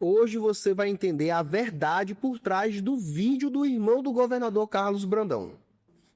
Hoje você vai entender a verdade por trás do vídeo do irmão do governador Carlos Brandão.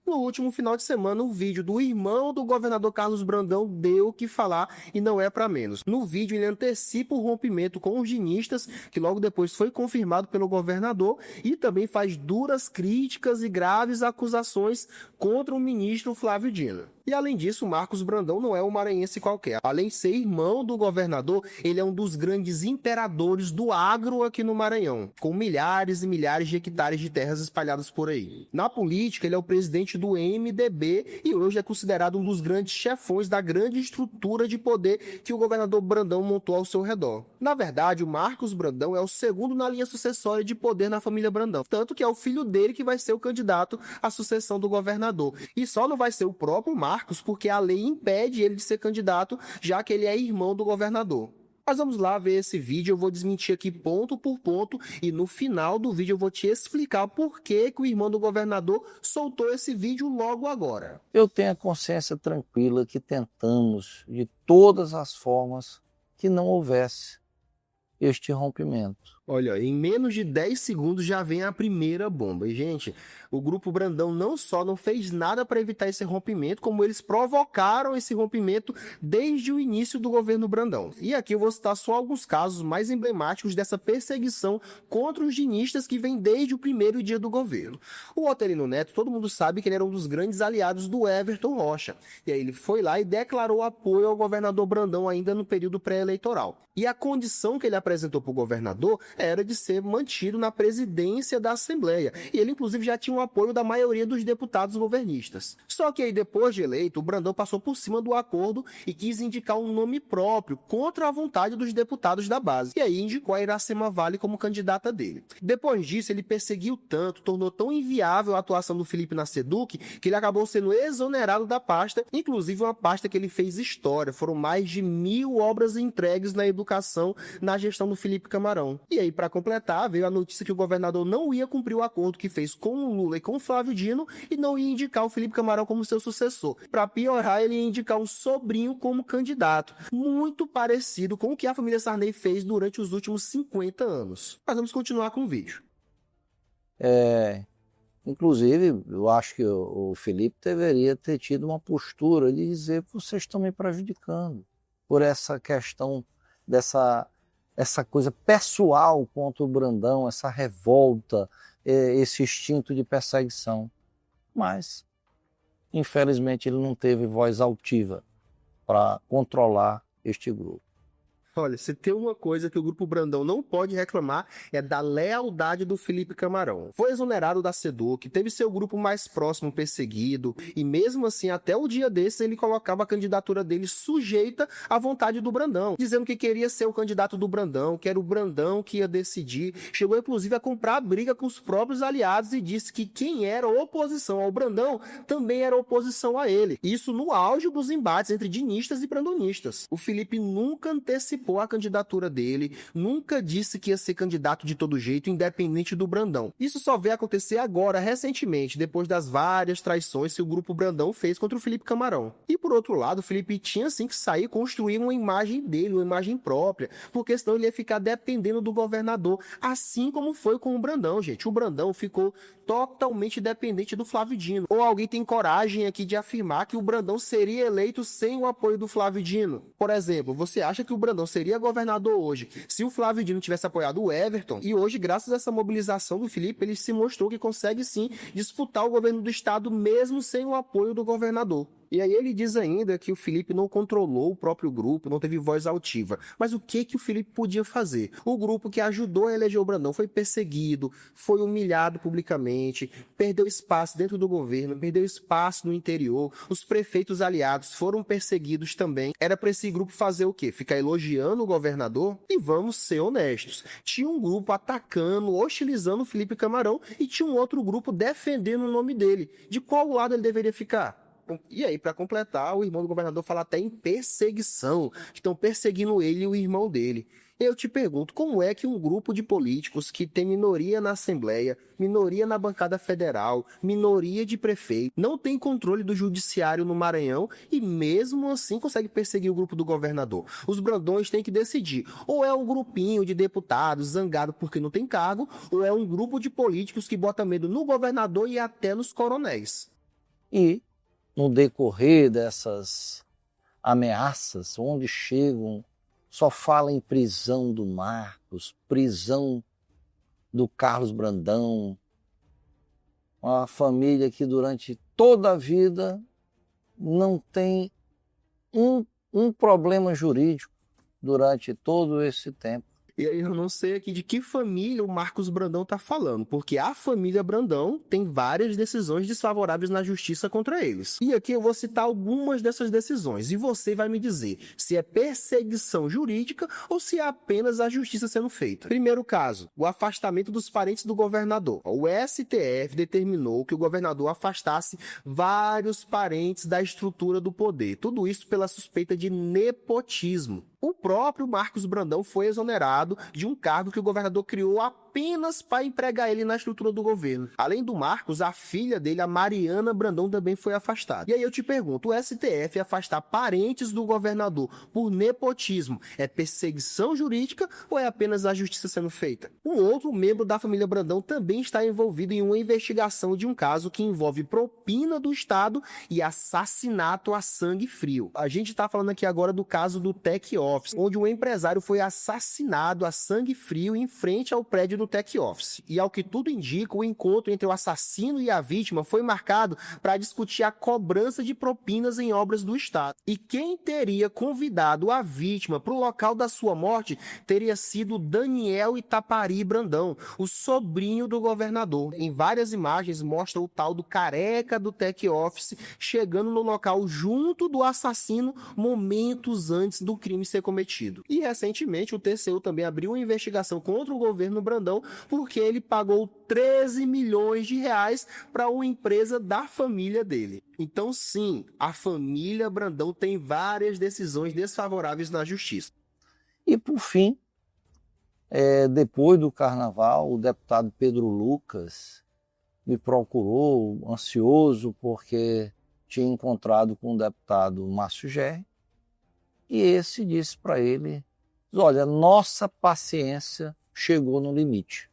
No último final de semana, o vídeo do irmão do governador Carlos Brandão deu o que falar e não é para menos. No vídeo, ele antecipa o rompimento com os dinistas, que logo depois foi confirmado pelo governador, e também faz duras críticas e graves acusações contra o ministro Flávio Dino. E além disso, Marcos Brandão não é um maranhense qualquer. Além de ser irmão do governador, ele é um dos grandes imperadores do agro aqui no Maranhão, com milhares e milhares de hectares de terras espalhadas por aí. Na política, ele é o presidente do MDB e hoje é considerado um dos grandes chefões da grande estrutura de poder que o governador Brandão montou ao seu redor. Na verdade, o Marcos Brandão é o segundo na linha sucessória de poder na família Brandão, tanto que é o filho dele que vai ser o candidato à sucessão do governador. E só não vai ser o próprio Marcos, porque a lei impede ele de ser candidato, já que ele é irmão do governador. Mas vamos lá ver esse vídeo, eu vou desmentir aqui ponto por ponto e no final do vídeo eu vou te explicar por que o irmão do governador soltou esse vídeo logo agora. Eu tenho a consciência tranquila que tentamos de todas as formas que não houvesse este rompimento. Olha, em menos de 10 segundos já vem a primeira bomba. E, gente, o Grupo Brandão não só não fez nada para evitar esse rompimento, como eles provocaram esse rompimento desde o início do governo Brandão. E aqui eu vou citar só alguns casos mais emblemáticos dessa perseguição contra os dinistas que vem desde o primeiro dia do governo. O Otelino Neto, todo mundo sabe que ele era um dos grandes aliados do Everton Rocha. E aí ele foi lá e declarou apoio ao governador Brandão ainda no período pré-eleitoral. E a condição que ele apresentou para o governador era de ser mantido na presidência da Assembleia. E ele, inclusive, já tinha o apoio da maioria dos deputados governistas. Só que aí, depois de eleito, o Brandão passou por cima do acordo e quis indicar um nome próprio contra a vontade dos deputados da base. E aí indicou a Iracema Vale como candidata dele. Depois disso, ele perseguiu tanto, tornou tão inviável a atuação do Felipe Nasceduc, que ele acabou sendo exonerado da pasta, inclusive uma pasta que ele fez história. Foram mais de 1000 obras entregues na educação na gestão do Felipe Camarão. E aí, para completar, veio a notícia que o governador não ia cumprir o acordo que fez com o Lula e com o Flávio Dino e não ia indicar o Felipe Camarão como seu sucessor. Para piorar, ele ia indicar um sobrinho como candidato, muito parecido com o que a família Sarney fez durante os últimos 50 anos. Mas vamos continuar com o vídeo. Inclusive, eu acho que o Felipe deveria ter tido uma postura de dizer: vocês estão me prejudicando por essa questão essa coisa pessoal contra o Brandão, essa revolta, esse instinto de perseguição. Mas, infelizmente, ele não teve voz altiva para controlar este grupo. Olha, se tem uma coisa que o Grupo Brandão não pode reclamar é da lealdade do Felipe Camarão. Foi exonerado da SEDUC, teve seu grupo mais próximo perseguido e mesmo assim, até o dia desse, ele colocava a candidatura dele sujeita à vontade do Brandão, dizendo que queria ser o candidato do Brandão, que era o Brandão que ia decidir. Chegou inclusive a comprar a briga com os próprios aliados e disse que quem era oposição ao Brandão também era oposição a ele. Isso no auge dos embates entre dinistas e brandonistas. O Felipe nunca antecipou a candidatura dele, nunca disse que ia ser candidato de todo jeito, independente do Brandão. Isso só veio acontecer agora, recentemente, depois das várias traições que o Grupo Brandão fez contra o Felipe Camarão. E por outro lado, o Felipe tinha sim que sair e construir uma imagem dele, uma imagem própria, porque senão ele ia ficar dependendo do governador, assim como foi com o Brandão, gente. O Brandão ficou totalmente dependente do Flávio Dino. Ou alguém tem coragem aqui de afirmar que o Brandão seria eleito sem o apoio do Flávio Dino? Por exemplo, você acha que o Brandão seria governador hoje se o Flávio Dino tivesse apoiado o Everton? E hoje, graças a essa mobilização do Felipe, ele se mostrou que consegue sim disputar o governo do estado mesmo sem o apoio do governador. E aí ele diz ainda que o Felipe não controlou o próprio grupo, não teve voz altiva. Mas o que o Felipe podia fazer? O grupo que ajudou a eleger o Brandão foi perseguido, foi humilhado publicamente, perdeu espaço dentro do governo, perdeu espaço no interior, os prefeitos aliados foram perseguidos também. Era para esse grupo fazer o quê? Ficar elogiando o governador? E vamos ser honestos, tinha um grupo atacando, hostilizando o Felipe Camarão e tinha um outro grupo defendendo o nome dele. De qual lado ele deveria ficar? E aí, para completar, o irmão do governador fala até em perseguição, que estão perseguindo ele e o irmão dele. Eu te pergunto, como é que um grupo de políticos que tem minoria na Assembleia, minoria na bancada federal, minoria de prefeito, não tem controle do judiciário no Maranhão e mesmo assim consegue perseguir o grupo do governador? Os Brandões têm que decidir, ou é um grupinho de deputados zangado porque não tem cargo, ou é um grupo de políticos que bota medo no governador e até nos coronéis. E, no decorrer dessas ameaças, onde chegam, só fala em prisão do Marcos, prisão do Carlos Brandão, uma família que durante toda a vida não tem um problema jurídico durante todo esse tempo. E aí eu não sei aqui de que família o Marcos Brandão tá falando, porque a família Brandão tem várias decisões desfavoráveis na justiça contra eles. E aqui eu vou citar algumas dessas decisões, e você vai me dizer se é perseguição jurídica ou se é apenas a justiça sendo feita. Primeiro caso, o afastamento dos parentes do governador. O STF determinou que o governador afastasse vários parentes da estrutura do poder. Tudo isso pela suspeita de nepotismo. O próprio Marcos Brandão foi exonerado de um cargo que o governador criou apenas para empregar ele na estrutura do governo. Além do Marcos, a filha dele, a Mariana Brandão, também foi afastada. E aí eu te pergunto, o STF afastar parentes do governador por nepotismo é perseguição jurídica ou é apenas a justiça sendo feita? Um outro membro da família Brandão também está envolvido em uma investigação de um caso que envolve propina do Estado e assassinato a sangue frio. A gente está falando aqui agora do caso do Tech Office, onde um empresário foi assassinado a sangue frio em frente ao prédio do Tech Office. E ao que tudo indica, o encontro entre o assassino e a vítima foi marcado para discutir a cobrança de propinas em obras do Estado. E quem teria convidado a vítima para o local da sua morte teria sido Daniel Itapari Brandão, o sobrinho do governador. Em várias imagens mostra o tal do careca do Tech Office chegando no local junto do assassino momentos antes do crime ser cometido. E recentemente o TCU também abriu uma investigação contra o governo Brandão porque ele pagou 13 milhões de reais para uma empresa da família dele. Então sim, a família Brandão tem várias decisões desfavoráveis na justiça. E por fim, depois do carnaval, o deputado Pedro Lucas me procurou ansioso porque tinha encontrado com o deputado Márcio Gerri. E esse disse para ele, olha, nossa paciência chegou no limite.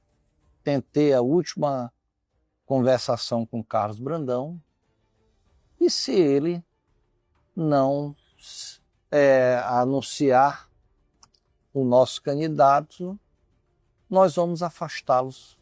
Tentei a última conversação com Carlos Brandão e se ele não anunciar o nosso candidato, nós vamos afastá-los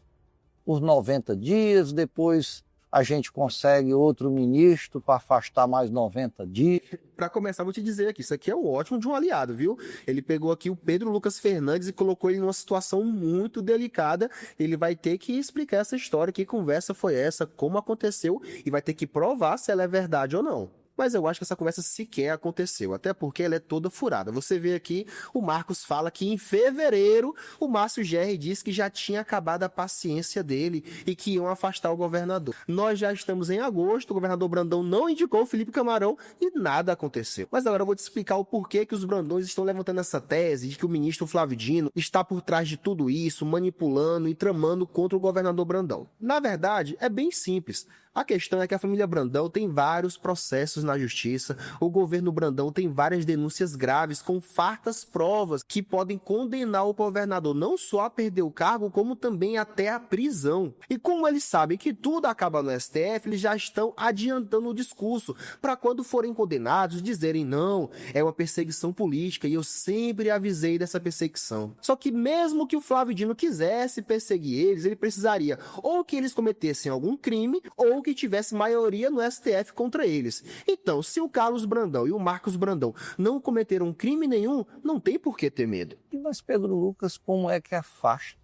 por 90 dias, depois a gente consegue outro ministro para afastar mais 90 dias. Para começar, vou te dizer aqui, isso aqui é o ótimo de um aliado, viu? Ele pegou aqui o Pedro Lucas Fernandes e colocou ele numa situação muito delicada. Ele vai ter que explicar essa história, que conversa foi essa, como aconteceu, e vai ter que provar se ela é verdade ou não. Mas eu acho que essa conversa sequer aconteceu, até porque ela é toda furada. Você vê aqui, o Marcos fala que em fevereiro o Márcio Gerri disse que já tinha acabado a paciência dele e que iam afastar o governador. Nós já estamos em agosto, o governador Brandão não indicou o Felipe Camarão e nada aconteceu. Mas agora eu vou te explicar o porquê que os Brandões estão levantando essa tese de que o ministro Flávio Dino está por trás de tudo isso, manipulando e tramando contra o governador Brandão. Na verdade, é bem simples. A questão é que a família Brandão tem vários processos na justiça, o governo Brandão tem várias denúncias graves com fartas provas que podem condenar o governador não só a perder o cargo, como também até a prisão. E como eles sabem que tudo acaba no STF, eles já estão adiantando o discurso para quando forem condenados dizerem não, é uma perseguição política e eu sempre avisei dessa perseguição. Só que mesmo que o Flávio Dino quisesse perseguir eles, ele precisaria ou que eles cometessem algum crime ou que tivesse maioria no STF contra eles. Então, se o Carlos Brandão e o Marcos Brandão não cometeram crime nenhum, não tem por que ter medo. Mas Pedro Lucas, como é que afasta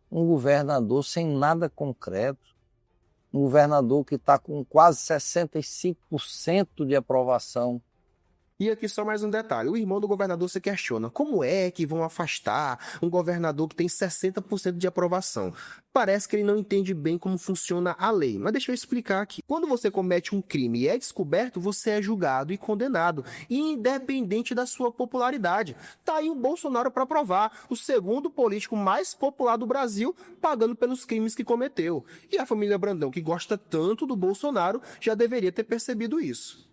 um governador sem nada concreto? Um governador que está com quase 65% de aprovação E aqui só mais um detalhe, o irmão do governador se questiona, como é que vão afastar um governador que tem 60% de aprovação? Parece que ele não entende bem como funciona a lei, mas deixa eu explicar aqui. Quando você comete um crime e é descoberto, você é julgado e condenado, independente da sua popularidade. Tá aí o Bolsonaro para provar, o segundo político mais popular do Brasil, pagando pelos crimes que cometeu. E a família Brandão, que gosta tanto do Bolsonaro, já deveria ter percebido isso.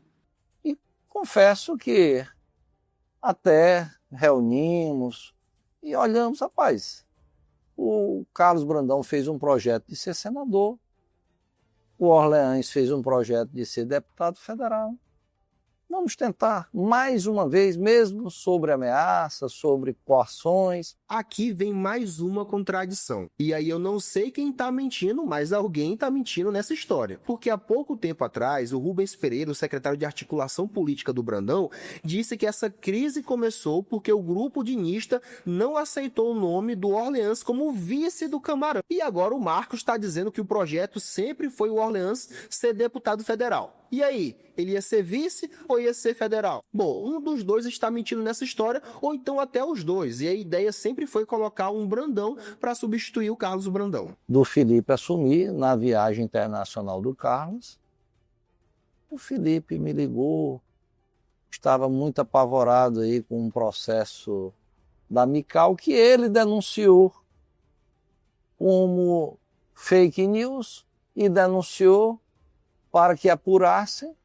Confesso que até reunimos e olhamos, rapaz, o Carlos Brandão fez um projeto de ser senador, o Orleans fez um projeto de ser deputado federal. Vamos tentar mais uma vez, mesmo sobre ameaças, sobre coações. Aqui vem mais uma contradição. E aí eu não sei quem está mentindo, mas alguém está mentindo nessa história. Porque há pouco tempo atrás, o Rubens Pereira, o secretário de articulação política do Brandão, disse que essa crise começou porque o grupo dinista não aceitou o nome do Orleans como vice do Camarão. E agora o Marcos está dizendo que o projeto sempre foi o Orleans ser deputado federal. E aí, ele ia ser vice ou ia ser federal? Bom, um dos dois está mentindo nessa história, ou então até os dois. E a ideia sempre foi colocar um Brandão para substituir o Carlos Brandão. Do Felipe assumir na viagem internacional do Carlos, o Felipe me ligou, estava muito apavorado aí com um processo da Mical que ele denunciou como fake news e denunciou para que apurassem,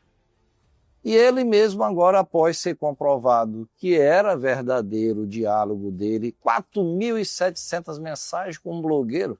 e ele mesmo agora, após ser comprovado que era verdadeiro o diálogo dele, 4.700 mensagens com um blogueiro,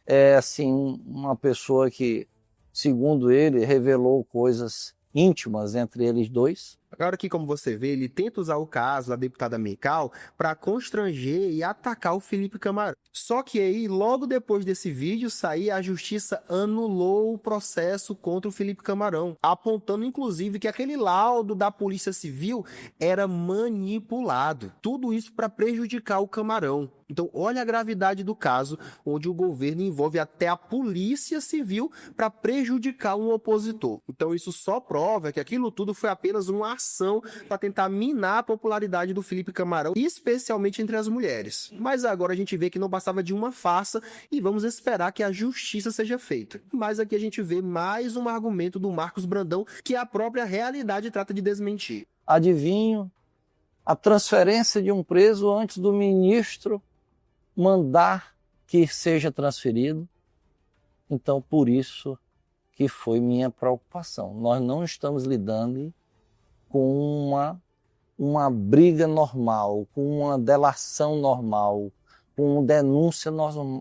é assim, uma pessoa que, segundo ele, revelou coisas íntimas entre eles dois. Agora aqui, como você vê, ele tenta usar o caso da deputada Mical para constranger e atacar o Felipe Camarão. Só que aí, logo depois desse vídeo sair, a justiça anulou o processo contra o Felipe Camarão, apontando inclusive que aquele laudo da Polícia Civil era manipulado. Tudo isso para prejudicar o Camarão. Então, olha a gravidade do caso, onde o governo envolve até a Polícia Civil para prejudicar um opositor. Então, isso só prova que aquilo tudo foi apenas uma ação para tentar minar a popularidade do Felipe Camarão, especialmente entre as mulheres. Mas agora a gente vê que não passava de uma farsa e vamos esperar que a justiça seja feita. Mas aqui a gente vê mais um argumento do Marcos Brandão que a própria realidade trata de desmentir. Adivinho, a transferência de um preso antes do ministro mandar que seja transferido. Então, por isso que foi minha preocupação. Nós não estamos lidando com uma briga normal, com uma delação normal, com denúncias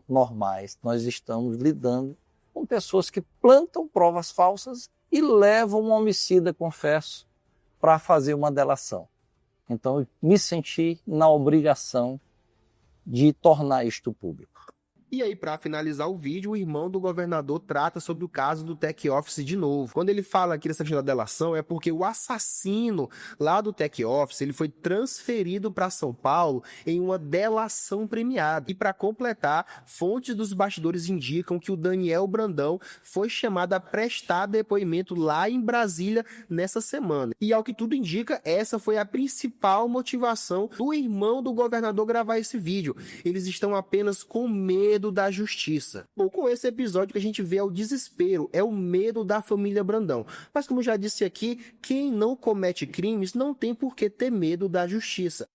normais. Nós estamos lidando com pessoas que plantam provas falsas e levam um homicida, confesso, para fazer uma delação. Então, eu me senti na obrigação de tornar isto público. E aí, para finalizar o vídeo, o irmão do governador trata sobre o caso do Tech Office de novo. Quando ele fala aqui dessa questão da delação, é porque o assassino lá do Tech Office, ele foi transferido para São Paulo em uma delação premiada. E para completar, fontes dos bastidores indicam que o Daniel Brandão foi chamado a prestar depoimento lá em Brasília nessa semana. E ao que tudo indica, essa foi a principal motivação do irmão do governador gravar esse vídeo. Eles estão apenas com medo da justiça. Bom, com esse episódio que a gente vê é o desespero, é o medo da família Brandão. Mas como já disse aqui, quem não comete crimes não tem por que ter medo da justiça.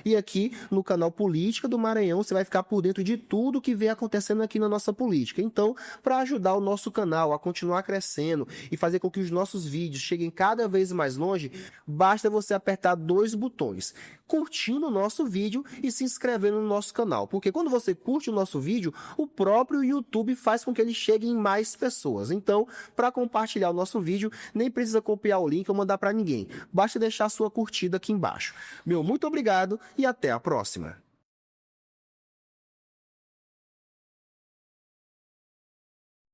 E aqui no canal Política do Maranhão você vai ficar por dentro de tudo que vem acontecendo aqui na nossa política. Então, para ajudar o nosso canal a continuar crescendo e fazer com que os nossos vídeos cheguem cada vez mais longe, basta você apertar 2 botões: curtindo o nosso vídeo e se inscrevendo no nosso canal. Porque quando você curte o nosso vídeo, o próprio YouTube faz com que ele chegue em mais pessoas. Então, para compartilhar o nosso vídeo, nem precisa copiar o link ou mandar para ninguém. Basta deixar sua curtida aqui embaixo. Meu muito obrigado e até a próxima.